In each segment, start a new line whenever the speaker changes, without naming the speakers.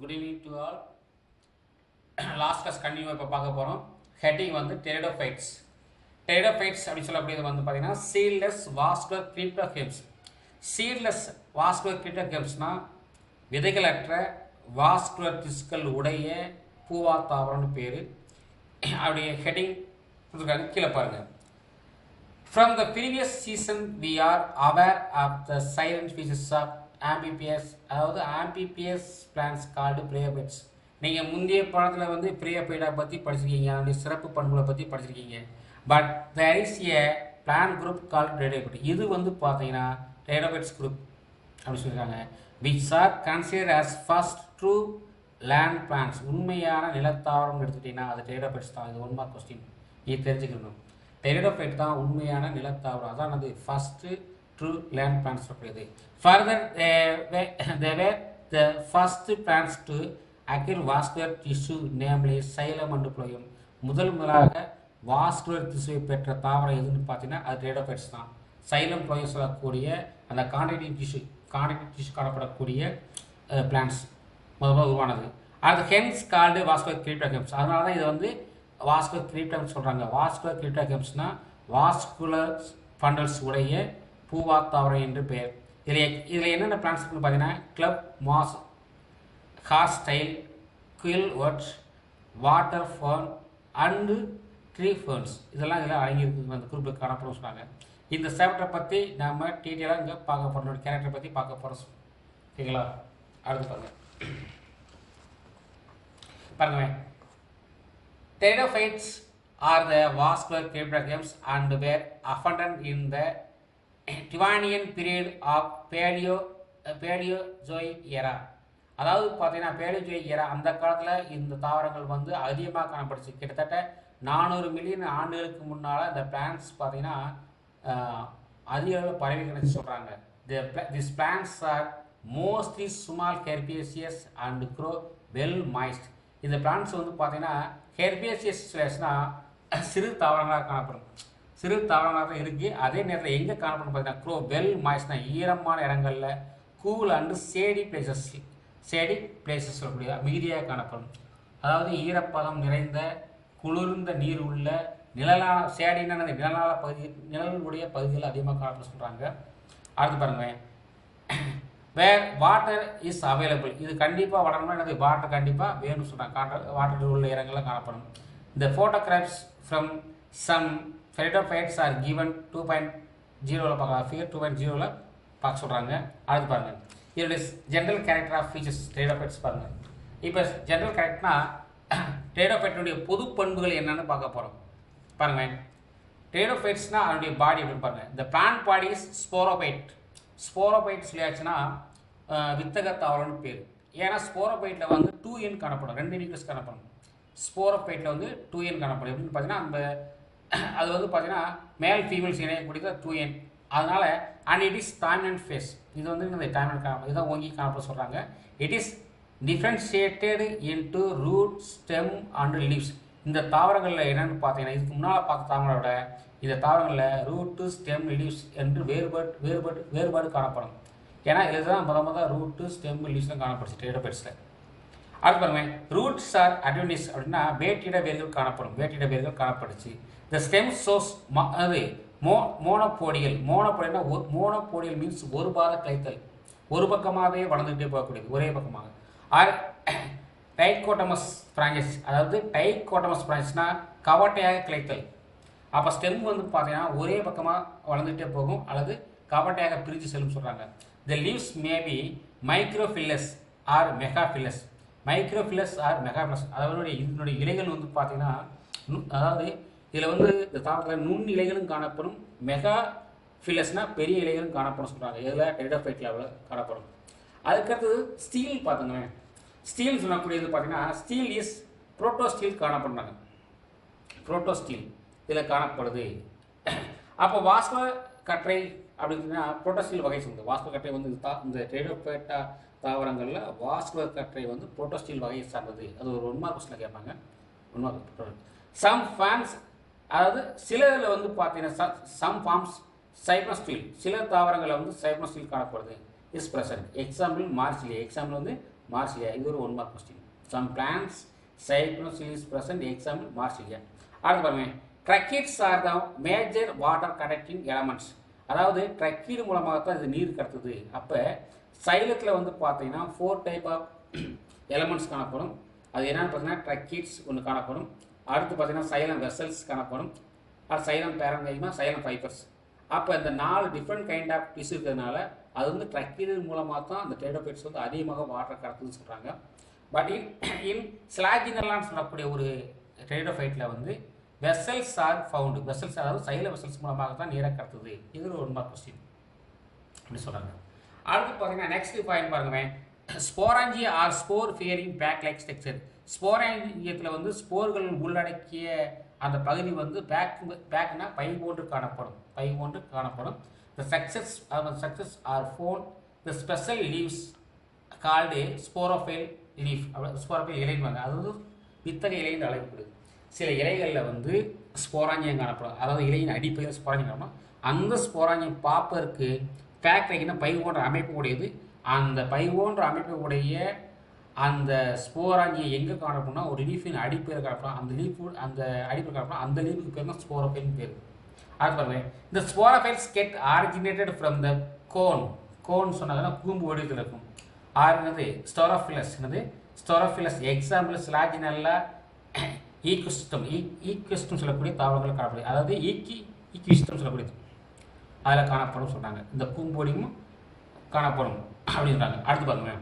Good evening to all. Last class continue இப்போ பார்க்க போகிறோம். ஹெட்டிங் வந்து டெரிடோஃபைட்ஸ். டெரிடோஃபைட்ஸ் அப்படி சொல்லக்கூடியது வந்து பார்த்தீங்கன்னா seedless vascular cryptogams. Seedless vascular கிரிப்டோகேம்ஸ்னா விதைகளற்ற வாஸ்குலர் திசுக்கள் உடைய பூவா தாவரம்னு பேர். அப்படியே ஹெட்டிங் கொடுத்துருக்காங்க, கீழே பாருங்கள். From the previous season, we are aware of the silent species of amphibious, அதாவது amphibious plants called bryophytes. நீங்கள் முந்தைய பாடத்தில் வந்து பிரியோபைடா பற்றி படிச்சிருக்கீங்க, அதனுடைய சிறப்பு பண்புகளை பற்றி படிச்சிருக்கீங்க. But there is a plant group called bryophytes. இது வந்து பார்த்தீங்கன்னா bryophytes group அப்படின்னு சொல்லியிருக்காங்க. Which are considered as first true land plants. உண்மையான நிலத்தாவரம் எடுத்துக்கிட்டிங்கன்னா அது bryophytes தான். இது 1 mark கொஸ்டின், இது தெரிஞ்சுக்கணும். டெரிடோஃபைட் தான் உண்மையான நிலத்தாவரம், அதான் அது ஃபஸ்ட்டு ட்ரூ லேண்ட் பிளான்ஸ் சொல்கிறது. Further they were the first plants to acquire vascular tissue, namely xylem and phloem. முதலாக வாஸ்குலர் திசுவை பெற்ற தாவரம் எதுன்னு பார்த்தீங்கன்னா அது டெரிடோஃபைட்ஸ் தான். சைலம் ப்ளோயம் சொல்லக்கூடிய அந்த கான்ட்ராக்டிவ் டிஷ்யூ காணப்படக்கூடிய பிளான்ஸ் முதல்ல உருவானது. அது ஹென்ஸ் கால்டு வாஸ்குலர் கிரிப்டோகேம்ஸ். அதனால தான் இது வந்து வாஸ்குலர் கிரிப்டோகேம்ஸ் சொல்கிறாங்க. வாஸ்குலர் கிரிப்டோகேம்ஸ்னால் வாஸ்குலர் ஃபண்டல்ஸ் உடைய பூவா தாவரம் என்று பெயர். இதில் என்னென்ன பிளான்ஸ் இருக்குன்னு பார்த்தீங்கன்னா club mass, horsetail, quillworts, water fern and tree ferns, இதெல்லாம் இதில் அடங்கியிருக்கு. அந்த குரூப்பில் காணப்படும் சொன்னாங்க. இந்த சாப்டரை பற்றி நம்ம டீட்டெயிலாக இங்கே பார்க்க போகிறோம், கேரக்டரை பற்றி பார்க்க போகிறோம். சரிங்களா? அடுத்து பாருங்க. Pteridophytes are the vascular cryptogams and were abundant in the Devonian period of Paleozoic era. அதாவது பார்த்தீங்கன்னா Paleozoic era அந்த காலத்தில் இந்த தாவரங்கள் வந்து அதிகமாக காணப்படுச்சு. கிட்டத்தட்ட 400 மில்லியன் ஆண்டுகளுக்கு முன்னால் இந்த பிளான்ட்ஸ் பார்த்தீங்கன்னா அதிக அளவில் பரவி கிடச்சி சொல்கிறாங்க. These plants are mostly small herbaceous and grow well moist. இந்த பிளான்ட்ஸ் வந்து பார்த்தீங்கன்னா ஹெர்பேசியஸ் சிறு தாவரங்களாக காணப்படும். சிறு தாவரங்களாக தான் இருக்குது. அதே நேரத்தில் எங்கே காணப்படும் பார்த்தீங்கன்னா க்ரோ வெல் மாய்ஸ்னா ஈரமான இடங்களில், கூல் அண்டு சேடி பிளேசஸ் சொல்லக்கூடிய மீதியாக காணப்படும். அதாவது ஈரப்பதம் நிறைந்த குளிர்ந்த நீர் உள்ள சேடின்னா நிழலுடைய பகுதிகள் அதிகமாக காணப்படும் சொல்கிறாங்க. அடுத்து பாருங்கள், வேர் வாட்டர் இஸ் அவைலபிள். இது கண்டிப்பாக வளரணும்னா எனக்கு வாட்டர் கண்டிப்பாக வேணும்னு சொல்கிறாங்க. வாட்டர் உள்ள இடங்கள்லாம் காணப்படும். இந்த photographs from some pteridophytes are given 2.0 பார்க்கலாம். ஃபிகர் 2.0 பார்க்க சொல்கிறாங்க. அடுத்து பாருங்கள், இதோடைய general character of features pteridophytes பாருங்கள். இப்போ ஜென்ரல் கேரக்டர்னா டெரிடோஃபைட்டுடைய பொது பண்புகள் என்னென்னு பார்க்க போகிறோம். பாருங்கள், டெரிடோஃபைட்ஸ்னால் அதனுடைய பாடி அப்படின்னு பாருங்கள். இந்த பிளான்ட் பாடி இஸ் ஸ்போரோபைட். ஸ்போரோபைட் சொல்லியாச்சுன்னா வித்தக தாவரம்னு பேர். ஏன்னா ஸ்போரோபைட்டில் வந்து 2N காணப்படும், 2 நியூக்ளியஸ் காணப்படும். ஸ்போரோபைட்டில் வந்து 2N காணப்படும். எப்படின்னு பார்த்தீங்கன்னா அந்த அது வந்து பார்த்தீங்கன்னா மேல் ஃபீமேல்ஸ் இணையக்கூடியது 2N. அதனால் and it is dominant phase. இது வந்து இந்த டாமினன்ட் இதான் ஓங்கி காணப்பட சொல்கிறாங்க. It is differentiated into root, stem and leaves. இந்த தாவரங்களில் என்னென்னு பார்த்தீங்கன்னா இதுக்கு முன்னால் பார்த்த தாவரங்களோட இந்த தாவரங்களில் ரூட்டு, ஸ்டெம், லீவ்ஸ் என்று வேறுபாடு காணப்படும். ஏன்னா இதில் தான் முதல் ரூட்டு, ஸ்டெம், லீவ்ஸ்லாம் காணப்படுச்சு டெரிடோஃபைட்ஸில். அடுத்து பாருங்கள், ரூட்ஸ் ஆர் அட்வென்டிஸ் அப்படின்னா வேட்டிட வேர்கள் காணப்படும். வேட்டிட வேர்கள் காணப்படுச்சு. இந்த ஸ்டெம் சோர்ஸ் அது மோனோபோடியல். மோனோபோடியல் மீன்ஸ் ஒரு பாத கிளைத்தல், ஒரு பக்கமாகவே வளர்ந்துக்கிட்டே போகக்கூடியது, ஒரே பக்கமாக. ஆர் டைகோட்டமஸ் பிரான்சஸ், அதாவது டைகோட்டமஸ் பிரான்சஸ்னால் கவட்டையாக கிளைத்தல். அப்போ ஸ்டெம் வந்து பார்த்தீங்கன்னா ஒரே பக்கமாக வளர்ந்துகிட்டே போகும் அல்லது கவட்டையாக பிரித்து செல்லும் சொல்கிறாங்க. The leaves maybe microphylls or megaphylls. Microphylls or megaphylls, அதாவது இதனுடைய இலைகள் வந்து பார்த்தீங்கன்னா அதாவது இதில் வந்து இந்த தாவரத்தில் நுண் இலைகளும் காணப்படும், மெகாஃபில்லஸ்னால் பெரிய இலைகளும் காணப்படும் சொல்கிறாங்க. இதில் டெரிடோஃபைட் லெவலில் காணப்படும். அதுக்கடுத்தது ஸ்டீல் பார்த்துங்க. ஸ்டீல் சொல்லக்கூடியது பார்த்தீங்கன்னா ஸ்டீல் இஸ் புரோட்டோஸ்டீல் காணப்படுறாங்க. புரோட்டோஸ்டீல் இதில் காணப்படுது. அப்போ வாஸ்குலர் கற்றை அப்படின்னா புரோட்டோஸ்டீல் வகை சொல்லுது. வாஸ்குலர் கற்றை வந்து இந்த டெரிடோஃபைட்டா தாவரங்களில் வாஸ்குலர் கற்றை வந்து புரோட்டோஸ்டீல் வகையை சார்ந்தது. அது ஒரு 1 மார்க் கொஸ்டினில் கேட்பாங்க. 1 மார்க். சம் ஃபார்ம்ஸ், அதாவது சில இதில் வந்து பார்த்தீங்கன்னா சம் ஃபார்ம்ஸ் சைப்ரோஸ்டீல், சில தாவரங்களில் வந்து சைப்ரோஸ்டீல் காணப்படுது. Is present. Example Marsilea. Example வந்து மார்சிலியா. இது ஒரு 1 mark question. Some plants siphonostele is present, example Marsilea. அடுத்து பாருங்க, tracheids are the major water conducting elements. அதாவது ட்ரக்கீடு மூலமாக தான் இது நீர் கடத்துது. அப்போ சைலத்தில் வந்து பார்த்தீங்கன்னா 4 டைப் ஆஃப் எலமெண்ட்ஸ் காணப்படும். அது என்னென்னு பார்த்தீங்கன்னா ட்ரக்கீட்ஸ் ஒன்று காணப்படும். அடுத்து பார்த்தீங்கன்னா சைலம் வெசல்ஸ் காணப்படும். அது சைலம் பேரங்கைமா சைலம் ஃபைபர்ஸ். அப்போ இந்த 4 டிஃப்ரெண்ட் கைண்ட் ஆஃப் டிஷ்யூ இருக்கிறதுனால அது வந்து ட்ரக்கீடு மூலமாக தான் அந்த டேடோஃபைட்ஸ் வந்து அதிகமாக வாட்டர் கடத்துதுன்னு சொல்கிறாங்க. பட் இன் ஸ்லாஜினல்லான்னு சொல்லக்கூடிய ஒரு டேடோஃபைட்டில் வந்து வெசல்ஸ் ஆர் ஃபவுண்டு. வெசல்ஸ் அதாவது சைல வெசல்ஸ் மூலமாக தான் நீரை கடத்துது. இது ஒரு 1 மார்க் கொஸ்டின் அப்படி சொல்கிறாங்க. அடுத்து பார்த்தீங்கன்னா நெக்ஸ்ட் பாயிண்ட் பாருங்க, sporangia are spore bearing bag like structure. ஸ்போராஞ்சியத்தில் வந்து ஸ்போர்கள் உள்ளடக்கிய அந்த பகுதி வந்து பேக்னா பை போன்று காணப்படும். பை போன்று காணப்படும். The sacs are borne the special leaves called sporophyll leaf. Sporophyll இலைன்வாங்க. அதாவது வித்தக இலைன்னு அழைக்கப்படுது. சில இலைகளில் வந்து ஸ்போராஞ்சியம் காணப்படும். அதாவது இலையின் அடிப்படையில் ஸ்போராஞ்சியம் காணப்படும். அந்த ஸ்போராஞ்சியம் பார்ப்பதற்கு பேக் லைக்னா பை போன்ற அமைப்பு உடையது. அந்த பை போன்ற அமைப்பு உடைய அந்த ஸ்போராஞ்சியம் எங்கே காணப்படும்னா ஒரு லீஃபின் அடிப்பையில் காணப்படும். அந்த லீஃபு அந்த அடிப்பையில் காணப்படும். அந்த லீஃபுக்கு பேர் தான் ஸ்போரோஃபைல்னு பேர். அது பாருங்க, இந்த sporophylls get originated from the cone. Cone சொன்னாங்கன்னா கூம்பு வடிவத்தில் இருக்கும். ஆறுனது ஸ்டோரோஃபிலஸ். என்னது ஸ்டோரோஃபிலஸ். எக்ஸாம்பிள் ஸ்லாஜினல்லா, ஈக்குசிஸ்டம். ஈக்குசிஸ்டம் சொல்லக்கூடிய தாவரங்கள் காணப்படுது. அதாவது ஈக்குசிஸ்டம் சொல்லக்கூடியது அதில் காணப்படும் சொன்னாங்க. இந்த கூம்பொடியும் காணப்படும் அப்படின்றாங்க. அடுத்து பாருங்க,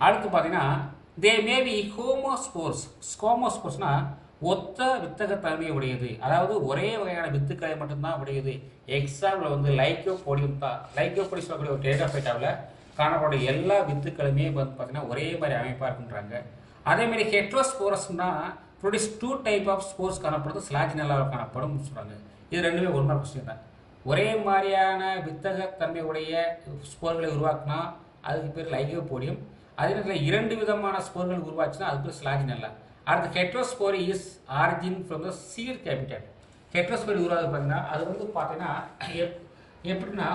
அடுத்து பார்த்தீங்கன்னா தே மேபி ஹோமோஸ்போர்ஸ். ஹோமோஸ்போர்ஸ்னா ஒத்த வித்தகத்தன்மை உடையது. அதாவது ஒரே வகையான வித்துக்களை மட்டும்தான் உடையது. எக்ஸாம்பிள் வந்து லைக்கோபோடியம் தான். லைக்கோபோடி சொல்லக்கூடிய ஒரு டேடாஃபைட்டாவில் காணப்படும் எல்லா வித்துக்களுமே வந்து பார்த்தீங்கன்னா ஒரே மாதிரி அமைப்பாக இருக்குன்றாங்க. அதேமாதிரி ஹெட்ரோஸ்போரஸ்னா ப்ரொடியூஸ் 2 டைப் ஆஃப் ஸ்போர்ஸ் காணப்படுறது. ஸ்லாஜினல்லாவில் காணப்படும் சொல்கிறாங்க. இது ரெண்டுமே 1 மார்க் கொஸ்டின் தான். ஒரே மாதிரியான வித்தகத்தன்மை உடைய ஸ்போர்களை உருவாக்குனா அதுக்கு பேர் லைகோபோடியம். அதே நேரத்தில் 2 விதமான ஸ்போர்கள் உருவாச்சுன்னா அதுக்கு பேர் ஸ்லாஜினல்லா. அடுத்து heterospory is origin from the seed capital. Heterospory உருவாது பார்த்தீங்கன்னா அது வந்து பார்த்தீங்கன்னா எப்படின்னா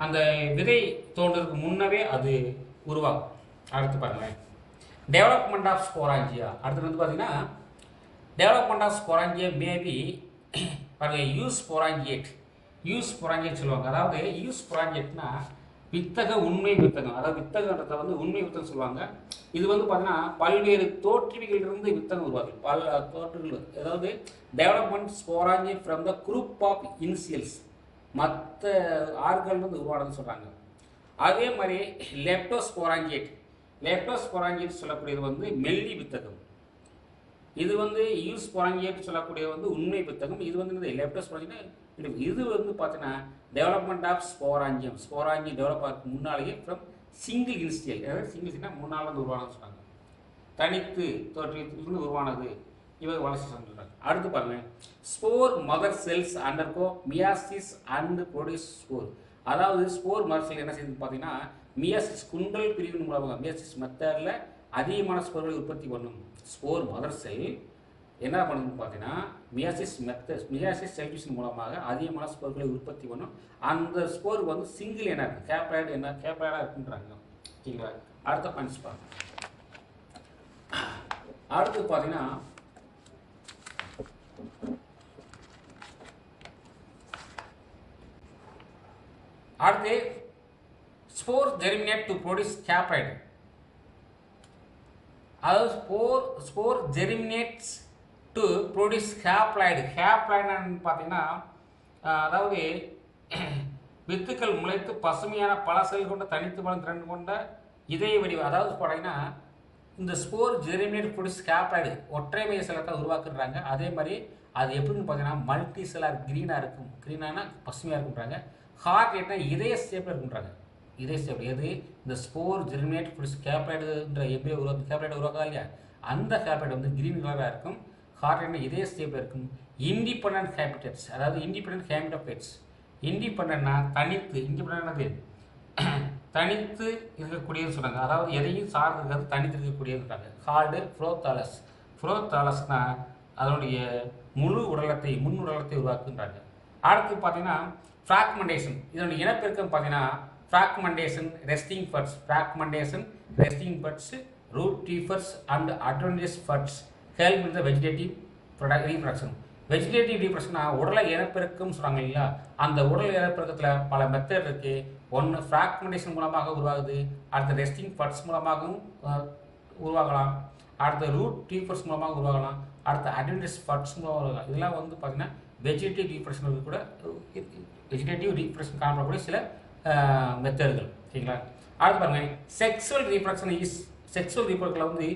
அந்த விதை தோன்றதுக்கு முன்னவே அது உருவாகும். அடுத்து பாருங்களேன், டெவலப்மெண்ட் ஆஃப் ஸ்போராஞ்சியா. அடுத்து வந்து பார்த்தீங்கன்னா டெவலப்மெண்ட் ஆஃப் ஸ்போராஞ்சியா மேபி பாருங்க யூஸ் ஸ்போராஞ்சியேட். யூஸ் ஸ்போராஞ்சியேட் சொல்லுவாங்க. அதாவது யூஸ் ஸ்போராஞ்சியேட்னா வித்தக உண்மை வித்தகம். அதாவது வித்தகன்றதை வந்து உண்மை வித்தகம் சொல்லுவாங்க. இது வந்து பார்த்தீங்கன்னா பல்வேறு தோற்றுவிகளிலிருந்து வித்தகம் உருவாது. பல தோற்றுகள். அதாவது development sporangiate from the group of initials. மற்ற ஆறுகள்லேருந்து உருவானதுன்னு சொல்கிறாங்க. அதே மாதிரி லெப்டோஸ்போராஞ்சியேட். லெப்டோஸ்போராஞ்சியேட் சொல்லக்கூடியது வந்து மெல்லி வித்தகம். இது வந்து யூஸ் ஸ்போராஞ்சியேட் சொல்லக்கூடிய வந்து உண்மை வித்தகம். இது வந்து லெப்டோஸ்போராஞ்சியேட். இது வந்து பார்த்தீங்கன்னா டெவலப்மெண்ட் ஆஃப் ஸ்போராஞ்சியம். ஸ்போராஞ்சியம் டெவலப் ஆகிறதுக்கு முன்னாலேயே ஃப்ரம் சிங்கிள் இன்ஸ்டியல். அதாவது சிங்கிள் சின்னா முன்னால் வந்து உருவானது சொல்கிறாங்க. தனித்து தோற்றத்திலிருந்து உருவானது. இவங்க வளர்ச்சி சொல்கிறாங்க. அடுத்து பாருங்க, spore mother cells undergo meiosis and produce spore. அதாவது ஸ்போர் மதர் செல் என்ன செய்யுதுன்னு பார்த்தீங்கன்னா மியாசிஸ் குண்டல் பிரிவின் மூலமாக மியாசிஸ் மெத்தடில் அதிகமான ஸ்போர்களை உற்பத்தி பண்ணும். ஸ்போர் மதர் செல் என்ன பண்ணுதுன்னு பார்த்தீங்கன்னா மியாசிஸ் செல்யூஷன் மூலமாக அதிகமான ஸ்போர்களை உற்பத்தி பண்ணும். அந்த ஸ்போர் வந்து சிங்கிள் என்ன இருக்குது கேப்லாய்டு என்ன கேப்லாய்டாக இருக்குன்றாங்க. ஓகேங்களா? அடுத்த பாயிண்ட்ஸ் பாருங்க. அடுத்து பார்த்தீங்கன்னா அடுத்து ஸ்போர் ஜெர்மினேட் டு ப்ரொடியூஸ் கேப்லாய்டு. அதாவது spore germinates to produce haploid. ஹேப்லாய்டுன்னு பார்த்தீங்கன்னா அதாவது வித்துக்கள் முளைத்து பசுமையான பல செல் கொண்ட தனித்து பலம் திறன் கொண்ட இதய வடிவம். அதாவது பார்த்தீங்கன்னா இந்த ஸ்போர் ஜெர்மினேட் ப்ரொடியூஸ் ஹேப்லாய்டு ஒற்றை மைய செலத்தை உருவாக்குறாங்க. அதே மாதிரி அது எப்படின்னு பார்த்தீங்கன்னா மல்டி செல்லார் க்ரீனாக இருக்கும். க்ரீனானா பசுமையாக இருக்குன்றாங்க. ஹார்ட் ரேட்னா இதய ஷேப்பில் இருக்குன்றாங்க. இதே ஸ்டெப் எது இந்த ஸ்போர் ஜெர்மினேட் ப்ளஸ் கேப்லாய்டுன்ற எப்படி கேப்லாய்டு உருவாக்கா இல்லையா, அந்த கேப்லாய்டு வந்து கிரீன் கலராக இருக்கும். ஹார்ட் ரேட்னா இதே ஸ்டேப்பில் இருக்கும். இண்டிபெண்டன்ட் ஹேபிட்டட்ஸ், அதாவது இண்டிபெண்டன்ட் ஹேபிட்டட்ஸ். இண்டிபெண்டன்ட்னா தனித்து, இண்டிபெண்டன்ட் தனித்து இருக்கக்கூடியதுன்னு சொன்னாங்க. அதாவது எதையும் சார்ந்து இருக்கிறது தனித்து இருக்கக்கூடியதுன்றாங்க. ஹார்டு ஃப்ளோத்தாலஸ். ஃப்ளோத்தாலஸ்னா அதனுடைய முழு உடலத்தை முன் உடலத்தை உருவாக்குன்றாங்க. அடுத்து பார்த்தீங்கன்னா ஃப்ராக்மெண்டேஷன். இதனுடைய இனப்பெருக்கம் பார்த்தீங்கன்னா fragmentation resting first. Fragmentation resting buds, root tifers and adventitious buds help in the vegetative reproduction. Vegetative ரீப்ரடக்ஷனா உடலை இனப்பெருக்கம் சொல்கிறாங்க இல்லையா, அந்த உடல் இனப்பெருக்கத்தில் பல மெத்தட் இருக்குது. ஒன்று ஃப்ராக்மெண்டேஷன் மூலமாக உருவாகுது, அடுத்த ரெஸ்டிங் பட்ஸ் மூலமாகவும் உருவாகலாம், அடுத்த ரூட் டீஃபர்ஸ் மூலமாக உருவாகலாம், அடுத்த அட்வென்டிஸ் பட்ஸ் மூலமாக உருவாகலாம். இதெல்லாம் வந்து பார்த்திங்கன்னா வெஜிடேட்டிவ் ரீப்ரடக்ஷனுக்கு கூட வெஜிடேட்டிவ் ரீப்ரடக்ஷன் காணப்படக்கூடிய சில மெத்தடுகள். சரிங்களா? அடுத்து பாருங்கள், செக்ஸுவல் ரீப்ரடக்ஷனில் வந்து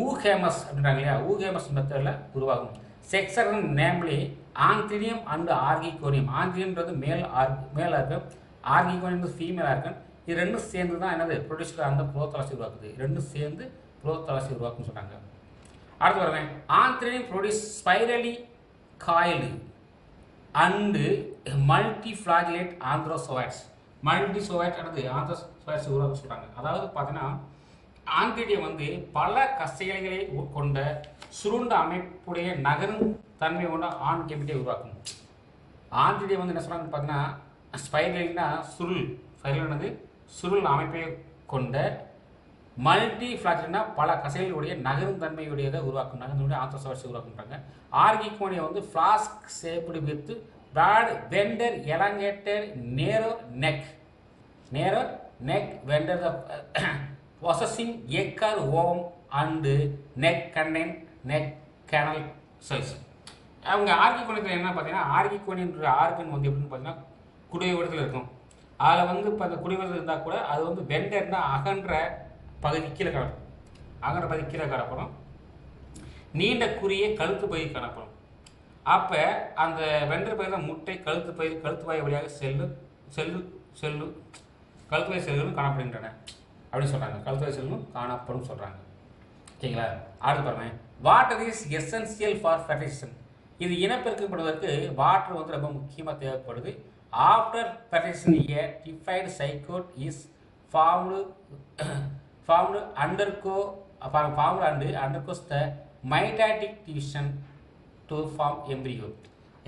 ஊஹேமஸ் அப்படின்றாங்க இல்லையா, ஊஹேமஸ் மெத்தடில் உருவாகும். செக்ஸர் நேம்லி ஆந்திரியம் அண்ட் ஆர்கிகோனியம். ஆந்திரியம்ன்றது மேலாக இருக்கும், ஆர்கிகோனியம் ஃபீமேலாக இருக்கும். இது ரெண்டும் சேர்ந்து தான் என்னது ப்ரொடியூசர் அந்த புரோத்தலசி உருவாக்குது. ரெண்டும் சேர்ந்து புரோத்தலசி உருவாக்குன்னு சொல்கிறாங்க. அடுத்து பாருங்க, ஆந்திரியம் ப்ரொடியூஸ் ஸ்பைரலி காயில்டு அண்டு மல்டிஃப்ளாஜிலேட் ஆந்த்ரோசோவைட்ஸ். மல்டிசோவைட் அல்லது ஆந்த்ரோசோவைட்ஸ் உருவாக்க சொல்கிறாங்க. அதாவது பார்த்தீங்கன்னா ஆந்திரியம் வந்து பல கசைகளை கொண்ட சுருண்ட அமைப்புடைய நகரும் தன்மை கொண்ட ஆண் கேபிட்டை உருவாக்கும். ஆந்திரியம் வந்து என்ன சொல்கிறாங்கன்னு பார்த்தீங்கன்னா ஸ்பைரலினா ஸ்பைரல்னது சுருள் அமைப்பை கொண்ட, மல்டிஃப்ளாஜினா பல கசைகளுடைய நகரும் தன்மையுடையதை உருவாக்கும், நகர்ந்தோடைய ஆந்த்ரோசோவைட்ஸ் உருவாக்குறாங்க. ஆர்கிகோனியம் வந்து flask shaped with broad venter elongated narrow neck venter the possessing egg or ovum and neck contain neck canal cells. அவங்க ஆர்கிகோனியத்தில் என்ன பார்த்தீங்கன்னா, ஆர்கிகோனியன்ற ஆர்கன் வந்து எப்படின்னு பார்த்தீங்கன்னா குடிவரத்தில் இருக்கும். அதில் வந்து இப்போ அந்த குடிவரத்தில் இருந்தால் கூட அது வந்து வெண்டர்னா அகன்ற பகுதி கீழே காணப்படும், அகன்ற பகுதி கீழே காணப்படும், நீண்ட குறிய கழுத்து பகுதி காணப்படும். அப்போ அந்த வெண்டர் பகுதியில் முட்டை கழுத்து வாய் வழியாக கழுத்து வாய் செல்களும் காணப்படுகின்றன அப்படின்னு சொல்கிறாங்க. கழுத்து வாய் செல்லும் காணப்படும் சொல்கிறாங்க. ஓகேங்களா? அடுத்து பாருங்க, water is essential for fertilization. இது இனப்பெருக்கப்படுவதற்கு வாட்டர் வந்து ரொம்ப முக்கியமாக தேவைப்படுது. After fertilization a diploid zygote is formed undergoes the mitotic division to form embryo.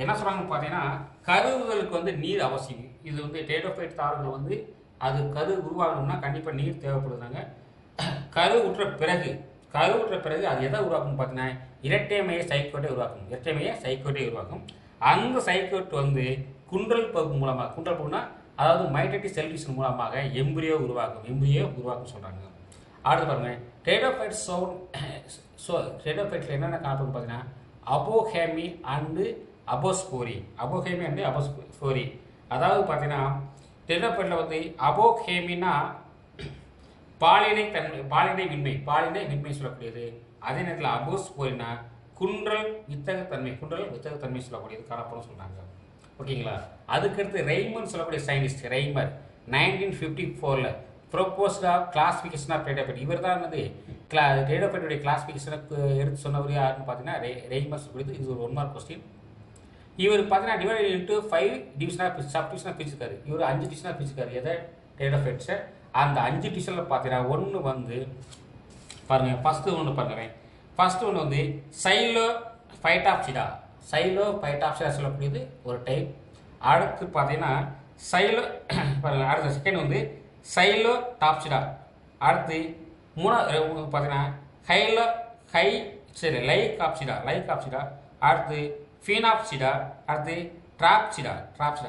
என்ன சொல்கிறாங்கன்னு பார்த்தீங்கன்னா, கருவுகளுக்கு வந்து நீர் அவசியம். இது வந்து டேடோஃபைட் தாவரங்கள் வந்து அது கரு உருவாகணும்னா கண்டிப்பாக நீர் தேவைப்படுதுனாங்க. கரு உற்ற பிறகு அது எதை உருவாக்கும்னு பார்த்தீங்கன்னா இரட்டைமைய சைக்கோட்டை உருவாக்கும். அந்த சைக்கோட் வந்து குண்டல் பகுப்பு மூலமாக, குண்டல் பகுப்புனா அதாவது மைட்டாட்டிக் செல் டிவிஷன் மூலமாக எம்பிரியோ உருவாக்கும் சொல்கிறாங்க. அடுத்து பாருங்க, டேடோஃபைட்டில் என்னென்ன காணப்படும் பார்த்தீங்கன்னா அபோஹேமி அண்டு அபோஸ்போரி. அதாவது பார்த்தீங்கன்னா டேடோஃபைட்டில் வந்து அபோஹேமினா பாலினை விண்மை சொல்லக்கூடியது. அதே நேரத்தில் அபோஸ்போரினா குன்றல் வித்தக தன்மை சொல்லக்கூடியது காணப்படும் சொல்கிறாங்க. ஓகேங்களா? அதுக்கடுத்து ரெய்மர் சொல்லக்கூடிய சயின்டிஸ்ட், 1954 ப்ரோபோஸ்ட் ஆஃப் கிளாசிஃபிகேஷன் ஆஃப் டேடோஃபைட். இவர் தான் வந்து டேடோஃபைட்டுடைய கிளாசிஃபிகேஷனுக்கு எடுத்து சொன்னவர் யாருன்னு பார்த்தீங்கன்னா ரெய்மர் சொல்லக்கூடியது. இது ஒரு 1 மார்க் கொஸ்டின். இவர் பார்த்தீங்கன்னா டிவைடட் இன்ட்டு 5 சப் டிவிஷனாக பிரிச்சிருக்காரு. இவர் 5 டிவிஷனாக பிரிச்சிருக்காரு எதை டேடோஃபைட்ஸை. அந்த 5 டிவிஷனில் பார்த்தீங்கன்னா ஒன்று வந்து பாருங்கள், ஃபஸ்ட்டு ஒன்று வந்து சைலோஃபைட்டாப்சிடா சொல்லக்கூடியது ஒரு டைப். அடுத்து பார்த்தீங்கன்னா பாருங்கள், அடுத்த செகண்ட் வந்து சைலோடாப்சிடா. அடுத்து மூணாவது பார்த்தீங்கன்னா லைகாப்சிடா. அடுத்து ஃபீனாப்சிடா. அடுத்து ட்ராப்சிடா.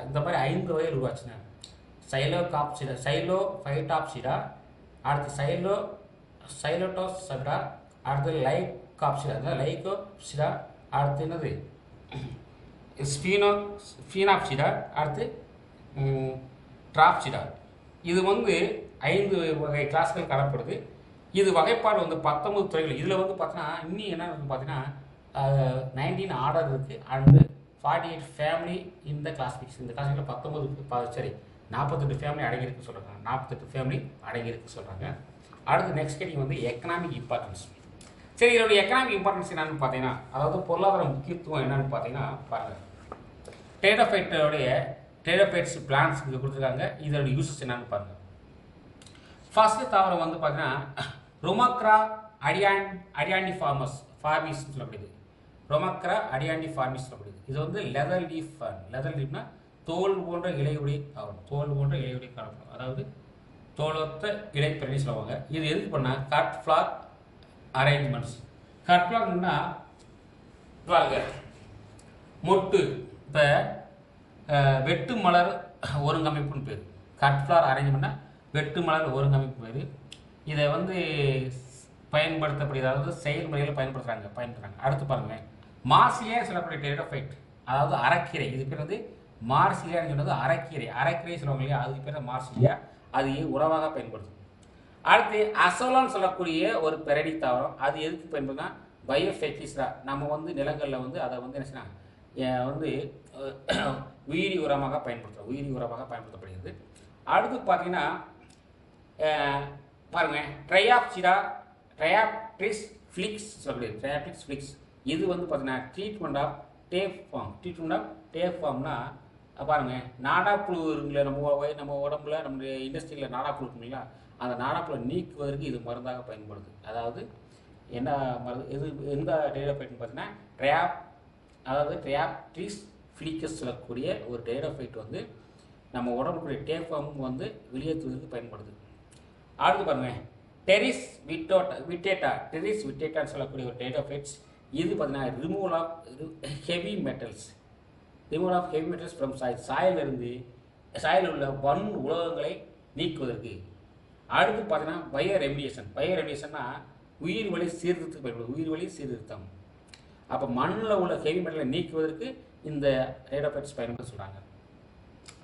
இந்த மாதிரி 5 வகைகள் உருவாச்சுங்க. சைலோஃபைட்டாப்சிடா, அடுத்து சைலோடோசப்டா, அடுத்து லைகோப்சிடா, அடுத்து என்னது ஃபீனாப்சிடா, அடுத்து ட்ராப்சிடா. இது வந்து 5 வகை கிளாஸ்கள் காணப்படுது. இது வகைப்பாடு வந்து 19 துறைகள். இதில் வந்து பார்த்தீங்கன்னா இன்னும் என்ன பார்த்தீங்கன்னா 19 ஆர்டர் இருக்குது அண்டு 48 ஃபேமிலி இந்த கிளாசிஃபிகேஷன். இந்த கிளாசிஃபிகேஷன் 48 ஃபேமிலி அடங்கியிருக்கு சொல்கிறாங்க. அடுத்து நெக்ஸ்ட் கேட்டிங் வந்து எக்கனாமிக் இம்பார்ட்டன்ஸ். சரி, இதோடைய எக்கனாமிக் இம்பார்ட்டன்ஸ் என்னன்னு பார்த்தீங்கன்னா, அதாவது பொருளாதார முக்கியத்துவம் என்னன்னு பார்த்தீங்கன்னா பாருங்கள், டேடோஃபைட்ஸ் பிளான்ஸ் இங்கே கொடுத்துருக்காங்க. இதோட யூசஸ் என்னன்னு பாருங்கள். ஃபர்ஸ்ட் தாவரம் வந்து பார்த்தீங்கன்னா ரொமக்ரா அடியாண்டி ஃபார்மிஸ் சொல்லப்படுது. இது வந்து லெதர் லீஃப்னா தோல் போன்ற இலையுடைய தாவரம். காணப்படும். அதாவது தோலொத்த இடைப்பெரணி சொல்லுவாங்க. இது எதுக்கு பண்ணால் கட் ஃப்ளார் அரேஞ்ச்மெண்ட்ஸ். கட் ஃப்ளார்னா பாருங்க மொட்டு, இப்போ வெட்டு மலர் ஒருங்கமைப்புன்னு பேர். கட் ஃப்ளார் அரேஞ்ச்மெண்ட்னா வெட்டு மலர் ஒருங்கமைப்பு பேர். இதை வந்து பயன்படுத்தப்படுகிறது, அதாவது செயல்முறையில் பயன்படுத்துகிறாங்க. அடுத்து பாருங்கள், மார்சிலியா சொல்லக்கூடிய டெரிடோஃபைட், அதாவது அரைக்கீரை. இது பேர் வந்து மார்சிலியான்னு சொன்னது அரைக்கீரை சொல்லுவாங்க இல்லையா, அதுக்கு பேர் மார்சிலியா. அது உணவாக பயன்படுத்தும். அடுத்து அசோலான்னு சொல்லக்கூடிய ஒரு பெரடி தாவரம். அது எதுக்கு பயன்படுதுன்னா பயோஃபெர்டிலைசரா, நம்ம வந்து நிலங்களில் வந்து அதை வந்து என்ன செய்யலாம் வந்து உயிரி உரமாக பயன்படுத்தப்படுகிறது. அடுத்து பார்த்தீங்கன்னா பாருங்க ட்ரையாப்டிஸ் ஃபிளிக்ஸ் சொல்லக்கூடியது. ட்ரையாப்டிஸ் ஃபிளிக்ஸ் இது வந்து பார்த்தீங்கன்னா ட்ரீட்மெண்ட் ஆஃப் டேப் ஃபார்ம்னா பாருங்க, நாடாப்புழு இருக்குல்ல, நம்ம உடம்புல நம்மளுடைய இண்டஸ்ட்ரியில் நாடாப்புழு இருக்குங்களா, அந்த நாடாப்புழு நீக்குவதற்கு இது மருந்தாக பயன்படுது. அதாவது என்ன மருந்து, இது எந்த டெரிடோஃபைட்னு பார்த்தீங்கன்னா ட்ரையாப்டிஸ் ஃபிளிக்கஸ் சொல்லக்கூடிய ஒரு டெரிடோஃபைட் வந்து நம்ம உடம்புக்குரிய டேப் ஃபார்ம் வந்து வெளியேற்றுவதற்கு பயன்படுது. அடுத்து பாருங்க டெரிஸ் விட்டேட்டான்னு சொல்லக்கூடிய ஒரு டெரிடோஃபைட்ஸ். இது பார்த்தீங்கன்னா removal of heavy metals from சாயிலிருந்து சாயில் உள்ள உலோகங்களை நீக்குவதற்கு. அடுத்து பார்த்தீங்கன்னா பயோ ரெமிடியேஷன்னா உயிர் வழி சீர்திருத்தத்துக்கு பயன்படுது. உயிர் வழி சீர்திருத்தம். அப்போ மண்ணில் உள்ள ஹெவி மெட்டலை நீக்குவதற்கு இந்த டெரிடோஃபைட்ஸ் பயன்படுத்த சொல்கிறாங்க.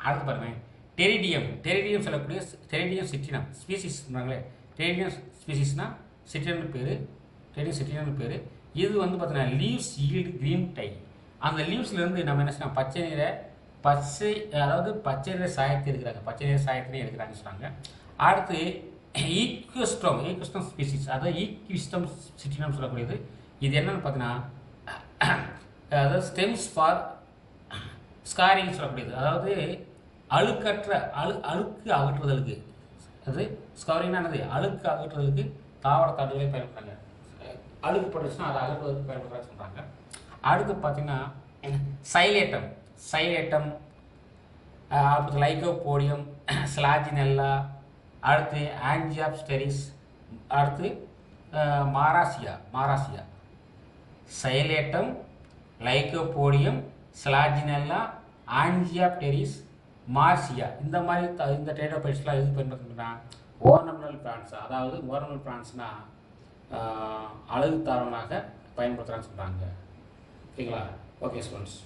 அடுத்து பாருங்கள் டெரிடியம் சொல்லக்கூடிய டெரிடியம் சிட்டினம் ஸ்பீசிஸ் சொன்னாங்களே, டெரிடியம் ஸ்பீசிஸ்னா டெரிடியம் சிட்டினம்னு பேர். இது வந்து பார்த்தீங்கன்னா லீவ்ஸ் ஈல்டு கிரீன் டை. அந்த லீவ்ஸ்லேருந்து நம்ம என்ன செய்யலாம், பச்சை நிற சாயத்தை எடுக்கிறாங்க சொன்னாங்க. அடுத்து ஈக்விஸ்டம் ஸ்பீசிஸ், அதாவது ஈக்விஸ்டம் சிட்டினம் சொல்லக்கூடியது. இது என்னன்னு பார்த்தீங்கன்னா அதாவது ஸ்டெம்ஸ் ஃபார் ஸ்காரிங் சொல்லக்கூடியது, அதாவது அழுக்கு அகற்றுதலுக்கு. அது ஸ்கவரிங்னா அழுக்கு அகற்றுதலுக்கு தாவர தண்டுகளை பயன்படுறாங்க. அழுக்கு பட்டுச்சுன்னா அதை அகற்றுவதற்கு பயன்படுறாங்க சொல்கிறாங்க. அடுத்து பார்த்தீங்கன்னா சைலேட்டம் அடுத்து லைகோபோடியம், ஸ்லாஜினெல்லா, அடுத்து ஆஞ்சியாப்டெரிஸ், அடுத்து மாராசியா. சைலேட்டம், லைகோபோடியம், ஸ்லாஜினெல்லா, ஆஞ்சியாப்டெரிஸ், மார்சியா. இந்த டெரிடோஃபைட்ஸ்லாம் எது பயன்படுத்துனா ஓர்னமெண்டல் பிளான்ட்ஸ். அதாவது ஓர்னமெண்டல் பிளான்ட்ஸ்னா அழகு தாவரமாக பயன்படுத்துகிறான்னு சொல்கிறாங்க. ஓகேங்களா? Okay students.